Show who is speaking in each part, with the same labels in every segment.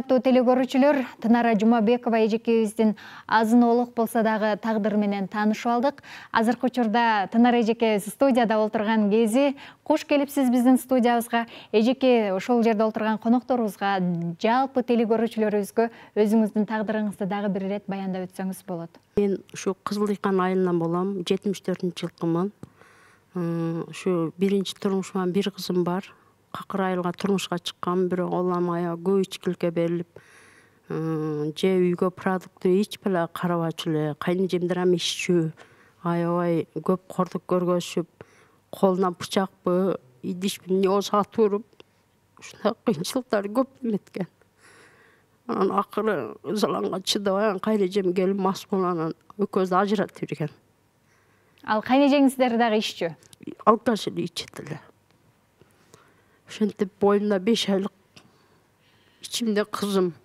Speaker 1: урматтуу телегөрүүчүлөр, Тынара Жумабекова эжекебиздин азын олук болсо дагы тагдыры менен таанышып алдык. Азыркы учурда Тынара эжекебиз студияда олтурган кези. Кош келипсиз биздин студиябызга. Эжеке ошол жерде олтурган конокторубузга, жалпы телегөрүүчүлөрүбүзгө өзүңүздүн тагдырыңызды дагы бир ирет баяндап өтсөңүз болот.
Speaker 2: Мен ушу Кызыл Дыйкан айылынан болом, 74-жылкымын. Ушу биринчи турмушуман бир кызым бар. Какыр айылга турмушка чыккан, бирок ол аябай көп ичкиликке берилип, же үйгө продукты эч беле карабачу эле, кайнэжемдер ишчүү, аябай көп кордук көргөзүшүп, колуна бычакпы, идишпи эмне сатып уруп, ушундай кыйынчылыктар көп эметкен. Анан акыры ызаланга чыдабай, кайнэжем келип мас болуп, анан экөөбүздү ажыратып жиберген.
Speaker 1: Ал кайнэжеңиздер дагы ишчү?
Speaker 2: Алкаш эле ичет эле. Ошентип боюмда 5 айлык, ичимде кызым.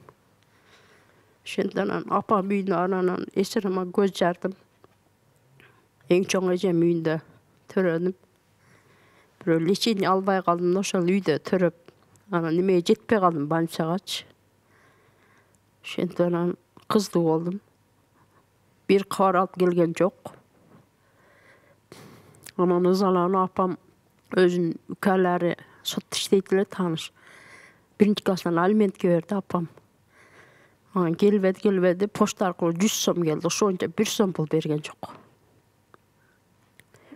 Speaker 2: Ошентип анан апам үйүнө анан эсерема көз жардым. Эң чоң эжем үйүндө төрөнүп, бирөө лечение албай калдым да, ошол үйдө төрөп, анан эмеге жетпей калдым больницагачы. Ошентип анан кыздуу болдум. Бир кабар алып келген жок. Анан ызаланып апам өзүнүн үкалары сотто иштейт эле, тааныш. Биринчи класстан алиментке берди апам. Анан келбеди, почта аркылуу 100 сом келди. Ошончо 1 сом пул берген жок.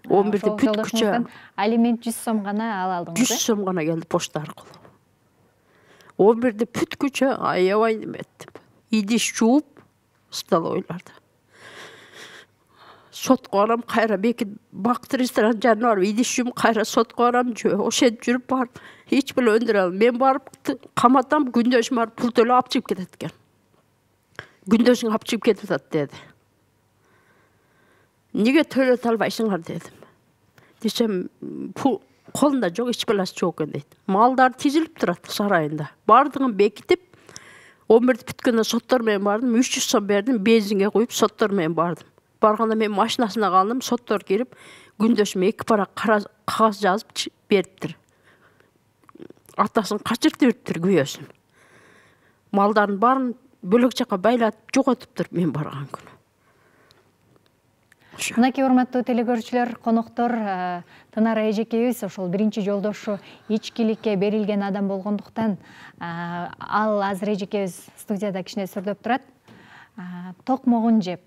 Speaker 2: 11-де бүткүчө
Speaker 1: алимент 100 сом гана ала алдыңыз.
Speaker 2: 100 сом гана келди почта аркылуу. 11-де бүткүчө аябай неметтим. Идиш жууп, столовойларда. Сотко барам, кайра беки бакыт ресторан жанына барып идиш жууп, кайра сотко барам, ошентип жүрүп барып, эч беле өндүрө албайм. Мен барып каматам, күндөшүм барып пул төлөп алып чыгып кетет экен. Күндөшүң алып чыгып кетип атат деди. Неге төлөтө албайсыңар дедим. Десем, пул колунда жок, эч белеси жок экен дейт. Малдар тизилип турат сарайында. Бардыгын бекитип, 11-де бүткөндө соттор менен бардым, 300 сом бердим, бензинге куюп соттор менен бардым. Барганда мен машинасына калдым, соттор кирип, күндөшүм 2 парак кагаз жазып бериптир. Атасын качыртып бериптир күйөөсүн. Малдарын баарын бөлөк жака байлатып жоготуптур мен барган күнү.
Speaker 1: Мынакей урматтуу телегөрүүчүлөр, коноктор, Тынара эжекебиз ошол биринчи жолдошу ичкиликке берилген адам болгондуктан, ал азыр эжекебиз студияда кичине сүрдөп турат. Токмогун жеп,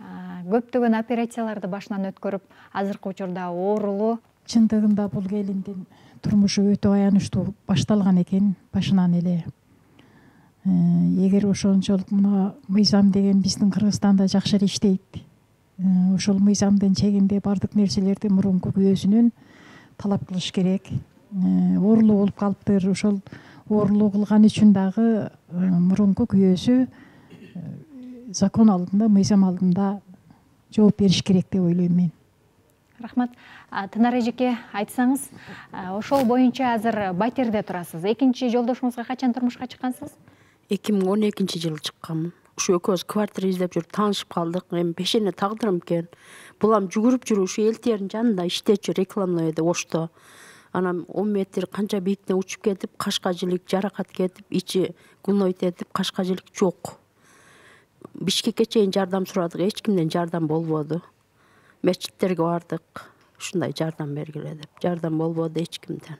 Speaker 1: көптөгөн операцияларды башынан өткөрүп, азыркы учурда оорулуу.
Speaker 3: Чындыгында бул келиндин турмушу өтө аянычтуу башталган экен башынан эле. Эгер ошончолук мына мыйзам деген биздин Кыргызстанда жакшы эле иштейт. Ошол мыйзамдын чегинде бардык нерселерди мурунку күйөөсүнөн талап кылыш керек. Оорулуу болуп калыптыр, ошол оорулуу кылган үчүн дагы мурунку күйөөсү закон алдында, мыйзам алдында жооп бериш керек деп ойлойм мен.
Speaker 1: Рахмат. Тынара эжеке, айтсаңыз, ошол боюнча азыр батирде турасыз. Экинчи жолдошуңузга качан турмушка чыккансыз?
Speaker 2: 2012-жылы чыкканмын. Ушу экөөбүз квартира издеп жүрүп таанышып калдык. Эми пешене тагдырым экен. Булам жүгүрүп жүрүп ушу элтердин жанында иштечү рекламныйда Ошто. Анан 10 метр канча бийиктен учуп кетип, кашка жилик жаракат кетип, ичи гунойт этип, кашка жилик жок. Бишкекке чейин жардам сурадык, эч кимден жардам болбоду. Мечиттерге бардык, ушундай жардам бергиле деп. Жардам болбоду эч кимден.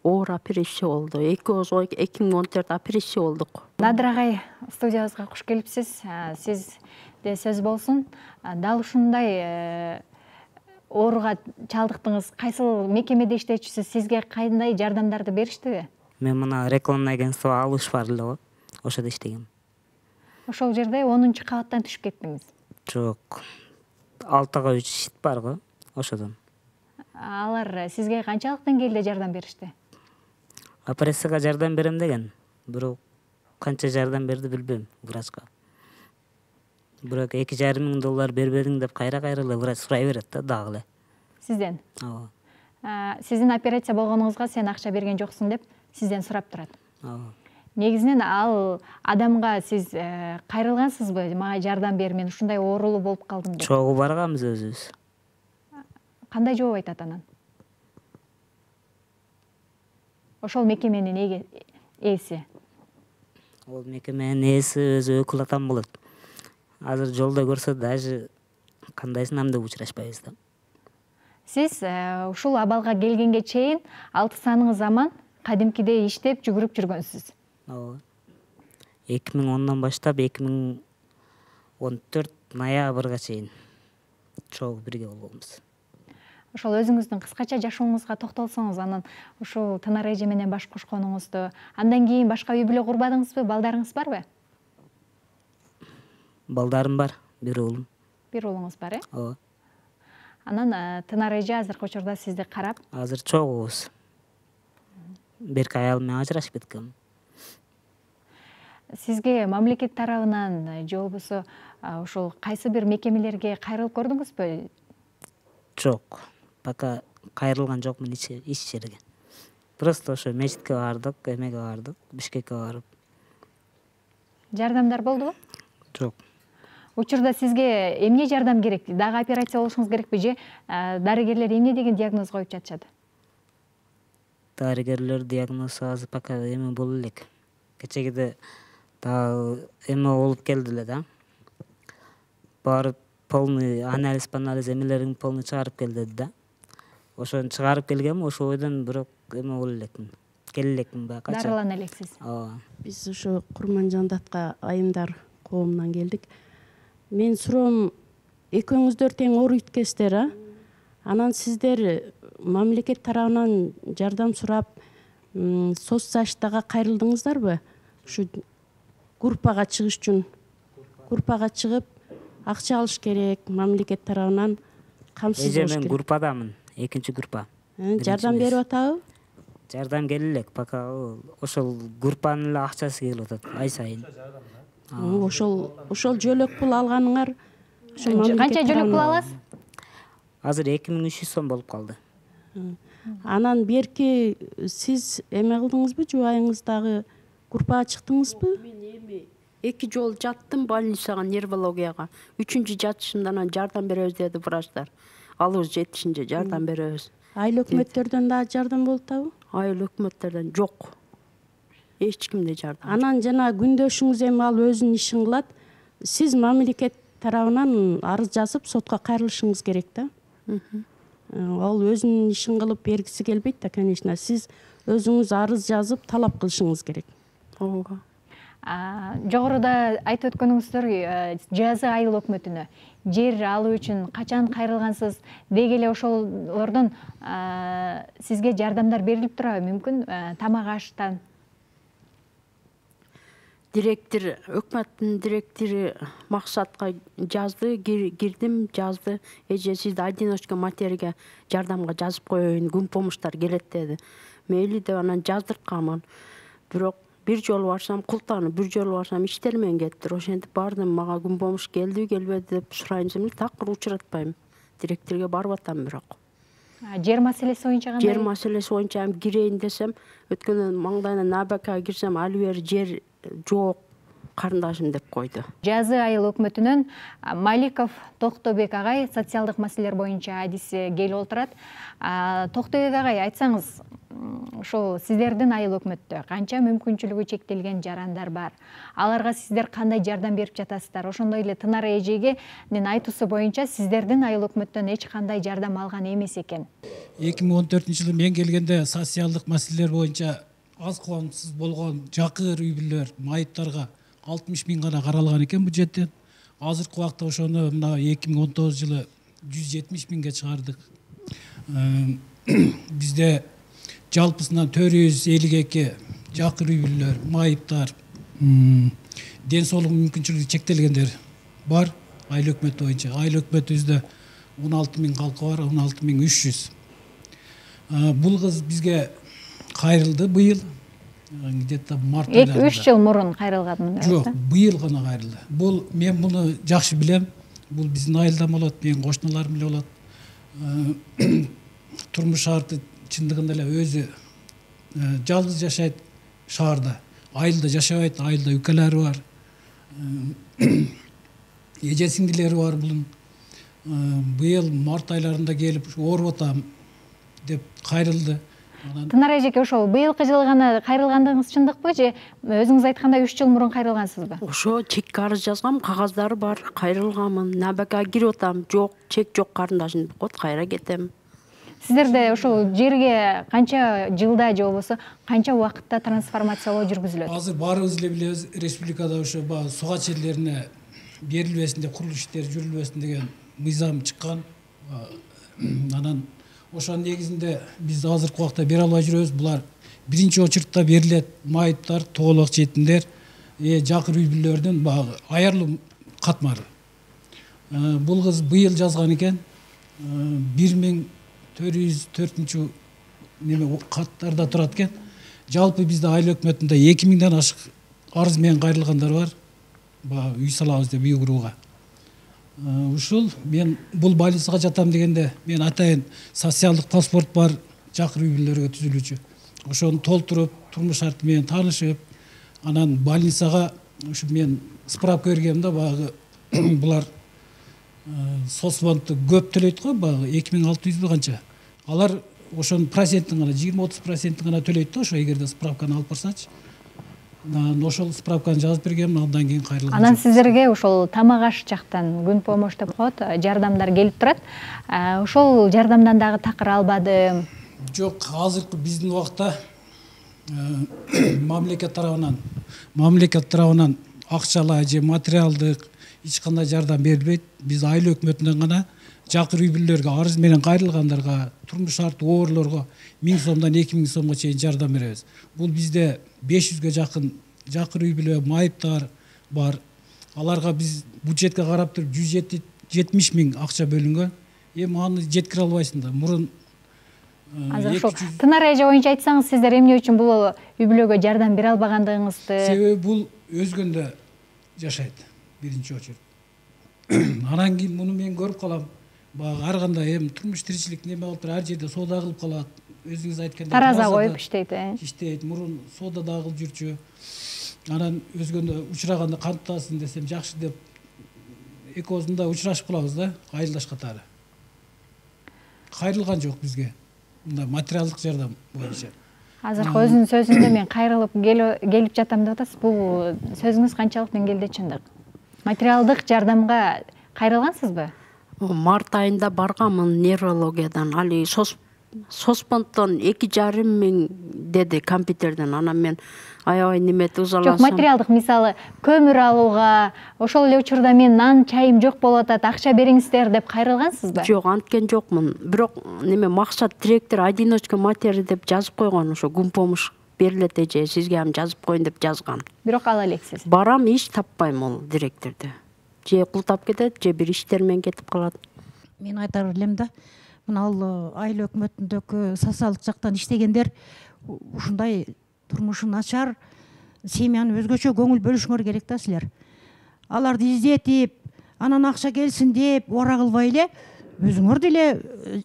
Speaker 2: Оор операция болду. 2014 операция болдук.
Speaker 1: Надыр агай, студиябызга куш келипсиз. Сизде сөз болсун. Дал ушундай ооруга чалдыктыңыз. Кайсыл мекемеде иштечүсүз? Сизге кандай жардамдарды бериштиби?
Speaker 4: Мен мына рекламный агентство Алыш бар эле го. Ошодо иштегем.
Speaker 1: Ошол жерде 10-чу кабаттан түшүп кеттиңиз?
Speaker 4: Жок. 6-га 3 шит бар го, ошодон.
Speaker 1: Алар сизге канчалык деңгээлде жардам беришти?
Speaker 4: Операцияга жардам берем деген, бирок канча жардам берди билбейм врачка. Бирок $2,5 миң бербедиң деп кайра эле врач сурай берет да дагы эле.
Speaker 1: Сизден?
Speaker 4: Ооба.
Speaker 1: Сиздин операция болгонуңузга сен акча берген жоксуң деп сизден сурап турат.
Speaker 4: Ооба.
Speaker 1: Негизинен ал адамга сиз кайрылгансызбы? Мага жардам бер, мен ушундай оорулуу болуп калдым деп.
Speaker 4: Чогуу барганбыз өзүбүз.
Speaker 1: Кандай жооп айтат анан? Ошол мекеменин ээси.
Speaker 4: Ол мекеменин ээси өзү өкүл атам болот. Азыр жолдо көрсө даже кандай сынамды учурашпайбыз да.
Speaker 1: Сиз ушул абалга келгенге чейин 6 саныңыз аман кадимкидей иштеп жүгүрүп жүргөнсүз.
Speaker 4: Ооба. 2010 баштап 2014 ноябрга чейин чогуу бирге болгонбуз.
Speaker 1: Ошол өзүңүздүн кыскача жашооңузга токтолсоңуз, анан ушул Тынар эже менен баш кошконуңузду, андан кийин башка үй бүлө курбадыңызбы, балдарыңыз барбы?
Speaker 4: Балдарым бар, бир уулум.
Speaker 1: Бир уулуңуз бар, э?
Speaker 4: Ооба.
Speaker 1: Анан Тынар эже азыркы учурда сизди карап,
Speaker 4: Азыр чогуубуз. Берки аялым менен ажырашып кеткем.
Speaker 1: сизге мамлекет тарабынан же болбосо ушул кайсы бир мекемелерге кайрылып көрдүңүзбү?
Speaker 4: Жок. Пока кайрылган жокмун ич жерге. Просто ошо мечитке бардык, эмеге бардык, Бишкекке барып.
Speaker 1: Жардамдар болдубу?
Speaker 4: Жок.
Speaker 1: Учурда сизге эмне жардам керек? Дагы операция болушуңуз керекпи же дарыгерлер эмне деген диагноз коюп жатышат?
Speaker 4: Дарыгерлер диагнозу азыр пока эме боло элек. Кечегиде дагы эме болуп келди эле да. Барып полный анализ эмелерин полный чыгарып кел деди да. Ошону чыгарып келгем, ошо ойдон бирок эме боло элекмин. Келе элекмин баягы.
Speaker 1: Дарылана элексиз.
Speaker 4: Ооба.
Speaker 2: Биз ушу Курманжандатка айымдар коомунан келдик. Мен суроом, экөөңүздөр тең ооруйт экенсиздер, а? Анан сиздер мамлекет тарабынан жардам сурап, соцзащитага кайрылдыңыздарбы? Ушу группага чыгыш үчүн. Группага чыгып, акча алыш керек, мамлекет тарабынан камсыз болуш керек.
Speaker 4: Мен группадамын, экинчи группа.
Speaker 2: Жардам берип атабы?
Speaker 4: Жардам келе элек, пока ошол группанын эле акчасы келип атат ай сайын.
Speaker 2: Ошол жөлөк пул алганыңар
Speaker 1: Канча жөлөк пул аласыз?
Speaker 4: Азыр 2300 сом болуп калды.
Speaker 2: Анан берки сиз эме кылдыңызбы, жубайыңыз дагы группага чыктыңызбы? Мен эми 2 жол жаттым больницага, нервологияга. 3-чү жатышымда анан жардам беребиз деди врачтар. Алыбыз жетишинче жардам беребиз. Айыл өкмөттөрдөн дагы жардам болуп атабы? Айыл өкмөттөрдөн жок. Эч кимде жардам. Анан жана күндөшүңүз эми ал өзүнүн ишин кылат. Сиз мамлекет тарабынан арыз жазып сотко кайрылышыңыз керек да. Ал өзүнүн ишин кылып бергиси келбейт да, конечно. Сиз өзүңүз арыз жазып талап кылышыңыз керек. Ооба.
Speaker 1: Жогоруда айтып өткөнүңүздөр жазы айыл өкмөтүнө жер алуу үчүн качан кайрылгансыз, деги эле ошолордон сизге жардамдар берилип турабы? Мүмкүн тамак аштан?
Speaker 2: Директор, өкмөттүн директору максатка жазды, кирдим, жазды. Эже сизди одиночка материяга жардамга жазып коеюн, күн помуштар келет деди. Мейли деп анан жаздыртканмын. Бирок бир жолу барсам култанып, бир жолу барсам иштермен кеттир. Ошентип бардым, мага күн помуш келди, келбеди деп сурайынчы эле такыр учуратпайм. Директорго барып атам бирок.
Speaker 1: Жер маселеси боюнча кандай?
Speaker 2: Жер маселеси боюнча кирейин десем, өткөндөн маңдайынан набакага кирсем, али бери жер жок, карындашым деп койду.
Speaker 1: Жазы айыл өкмөтүнөн Маликов Токтобек агай социалдык маселелер боюнча адиси келип отурат. Токтобек агай, айтсаңыз, ошол сиздердин айыл өкмөттө канча мүмкүнчүлүгү чектелген жарандар бар? Аларга сиздер кандай жардам берип жатасыздар? Ошондой эле Тынар эжегенин айтуусу боюнча сиздердин айыл өкмөттөн эч кандай жардам алган эмес экен.
Speaker 5: 2014-жылы мен келгенде социалдык маселелер боюнча аз коомсуз болгон жакыр үй бүлөлөр майыптарга 60 000 гана каралган экен бюджеттен. Азыркы убакта ошону мына 2019-жылы 170 000ге чыгардык. Бизде жалпысынан 452 жакыр үй бүлөлөр, майыптар, ден соолугу мүмкүнчүлүгү чектелгендер бар айыл өкмөтү боюнча. Айыл өкмөтүбүздө 16 000 калкы бар, 16 300. Бул кыз бизге кайрылды быйыл, где-то март айында.
Speaker 1: 2-3 жыл мурун кайрылган.
Speaker 5: Жок, быйыл гана кайрылды. Бул мен муну жакшы билем. Бул биздин айылдан болот, менин кошуналарым эле болот. Турмуш шарты чындыгында эле өзү жалгыз жашайт шаарда. Айылда жашабайт, айылда үкөлөрү бар. Эже сиңдилери бар булун. Быйыл март айларында келип ооруп атам деп кайрылды.
Speaker 1: Тынар эжеке, ошол быйылкы жылы гана кайрылгандыгыңыз чындыкпы же өзүңүз айткандай 3 жыл мурун кайрылгансызбы?
Speaker 2: Ошо чекке арыз жазгам, кагаздары бар, кайрылганмын. Набакага кирип атам, жок, чек жок, карындашым деп коет, кайра кетем.
Speaker 1: Сиздерде ошол жерге канча жылда же болбосо канча убакытта трансформациялоо жүргүзүлөт?
Speaker 5: Азыр баарыбыз эле билебиз, республикада ошо баягы суга жерлерине берилбесин деп, курулуш иштери жүрүлбөсүн деген мыйзам чыккан. Анан ошонун негизинде биз азыркы убакта бере албай жүрөбүз. Булар биринчи очередте берилет майыптар, тоолок жетимдер, жакыр үй бүлөлөрдүн баягы аярлуу катмары. Бул кыз быйыл жазган экен. 1404 неме каттарда турат экен. Жалпы бизде айыл өкмөтүндө 2000ден ашык арыз менен кайрылгандар бар. Баягы үй салабыз деп үй курууга. Ушул мен бул больницага жатам дегенде мен атайын социалдык паспорт бар, жакыр үй бүлөлөргө түзүлүүчү. Ошону толтуруп, турмуш шарты менен таанышып, анан больницага ушу мен справка бергем да, баягы булар соцфондду көп төлөйт го, баягы 2600 канча. Алар ошонун процентин гана 20-30% гана төлөйт да, ошо эгерде справканы алып барсачы. Ошол справканы жазып бергем, андан кийин кайрылган.
Speaker 1: Анан сиздерге ошол тамак аш жактан күн помощь деп коет, жардамдар келип турат. Ошол жардамдан дагы такыр албады.
Speaker 5: Жок, азыркы биздин убакта мамлекет тарабынан акчалай же материалдык эч кандай жардам берилбейт. Биз айыл өкмөтүнөн гана жакыр үй бүлөлөргө арыз менен кайрылгандарга, турмуш шарты оорлорго 1000 сомдон 2000 сомго чейин жардам беребиз. Бул бизде 500ге жакын жакыр үй бүлө майыптар бар. Аларга биз бюджетке карап туруп 170 000 акча бөлүнгөн. Эми аны жеткире албайсың да. Мурун
Speaker 1: азыр ошол Тынар эже боюнча айтсаңыз, сиздер эмне үчүн бул үй бүлөгө жардам бере албагандыгыңызды?
Speaker 5: Себеби бул өзгөндө жашайт биринчи очередь. Анан кийин муну мен көрүп калам. Баягы ар кандай эми турмуш тиричилик неме болуп туруп, ар жерде соода кылып калат. Өзүңүз айткандай
Speaker 1: тараза коюп иштейт,
Speaker 5: иштейт. Мурун соода да кылып жүрчү. Анан өзгөндө учураганда кантасың десем жакшы деп экөөбүздүн да учурашып калабыз да, айылдаш катары. Кайрылган жок бизге. Мында материалдык жардам боюнча.
Speaker 1: Азыркы өзүнүн сөзүндө мен кайрылып келип жатам деп атасыз. Бул сөзүңүз канчалык деңгээлде чындык? Материалдык жардамга кайрылгансызбы?
Speaker 2: Март айында барганмын неврологиядан. Али соспонтон 2,5 миң деди компьютерден. Анан мен аябай неметип узаласам.
Speaker 1: Жок, материалдык, мисалы көмүр алууга, ошол эле учурда мен нан чайым жок болуп атат, акча бериңиздер деп кайрылгансызбы?
Speaker 2: Жок, анткен жокмун. Бирок неме максат директор одиночка матери деп жазып койгон, ошо күн помощь берилет эже, сизге ам жазып коюн деп жазган.
Speaker 1: Бирок ала элексиз.
Speaker 2: Барам, иш таппайм ол директорду. Же култап кетет, же бир иштер менен кетип калат.
Speaker 6: Мен айтар элем да, мына ал айыл өкмөтүндөгү социалдык жактан иштегендер ушундай турмушу начар семьяны өзгөчө көңүл бөлүшүңөр керек да силер. Аларды издетип, анан акча келсин деп ора кылбай эле өзүңөр деле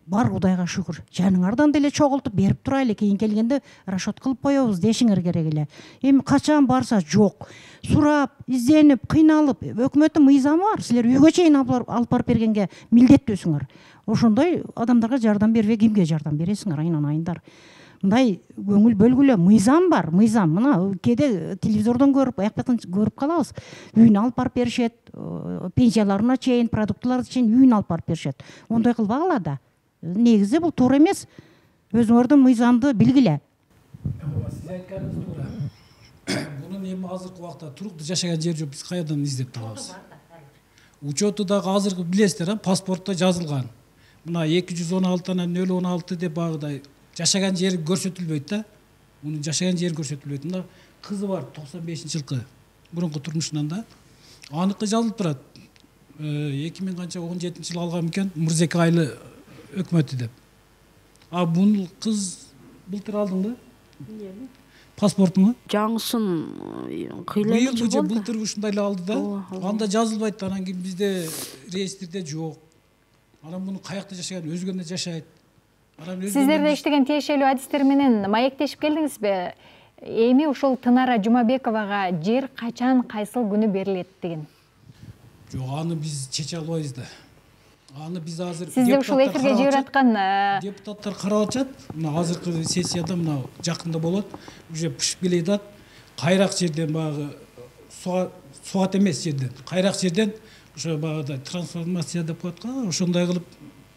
Speaker 6: бар, Кудайга шүгүр. Жаныңардан деле чогултуп берип турайлы, кийин келгенде расчет кылып коебуз дешиңер керек эле. Эми качан барса жок. Сурап, изденип, кыйналып, өкмөттүн мыйзамы бар. Силер үйгө чейин алып барып бергенге милдеттүүсүңөр. Ошондой адамдарга жардам бербей кимге жардам бересиңер, айнан айындар. Мындай көңүл бөлгүлө мыйзам бар, мыйзам. Мына кээде телевизордон көрүп, аяк бактан көрүп калабыз. Үйүнө алып барып беришет, пенсияларына чейин, продуктыларды чейин үйүнө алып барып беришет. Ондай кылбагыла да. Негизи бул туура эмес. Өзүңөрдүн мыйзамды билгиле.
Speaker 5: Сиз айтканыңыз туура. Мунун эми азыркы убакта туруктуу жашаган жер жок, биз каядан издеп табабыз? Учету дагы азыркы билесиздер, паспортто жазылган. Мына 216-нан 016 деп багыдай жашаган жери көрсөтүлбөйт да. Мунун жашаган жери көрсөтүлбөйт. Мына кызы бар 95-жылкы мурунку турмушунан да. Аныкы жазылып турат. 2000 канча 17-жылы алган экен, Мырзеке айылы өкмөтү деп. Бул кыз былтыр алдың да? Паспортуңу?
Speaker 2: Жаңысын
Speaker 5: кыйлап же былтыр ушундай эле алды да. Анда жазылбайт, анан кийин бизде реестрде жок. Анан муну каякта жашаган, өзгөндө жашайт.
Speaker 1: Сиздерде иштеген тиешелүү адистер менен маектешип келдиңизби? Эми ушул Тынара Жумабековага жер качан, кайсыл күнү берилет деген?
Speaker 5: Жок, аны биз чече албайбыз да. аны биз азыр
Speaker 1: сизди ушул эфирге жиберип аткан
Speaker 5: депутаттар карап атышат. Мына азыркы сессияда мына жакында болот, уже пышып келе жатат. Кайрак жерден баягы суат эмес жерден, кайрак жерден ошо баягы трансформация деп коет го, ошондой кылып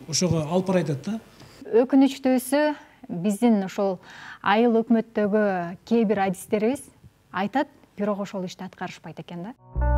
Speaker 5: ошого алып баратат да.
Speaker 1: Өкүнүчтүүсү биздин ошол айыл өкмөттөгү кээ бир адистерибиз айтат, бирок ошол ишти аткарышпайт экен да.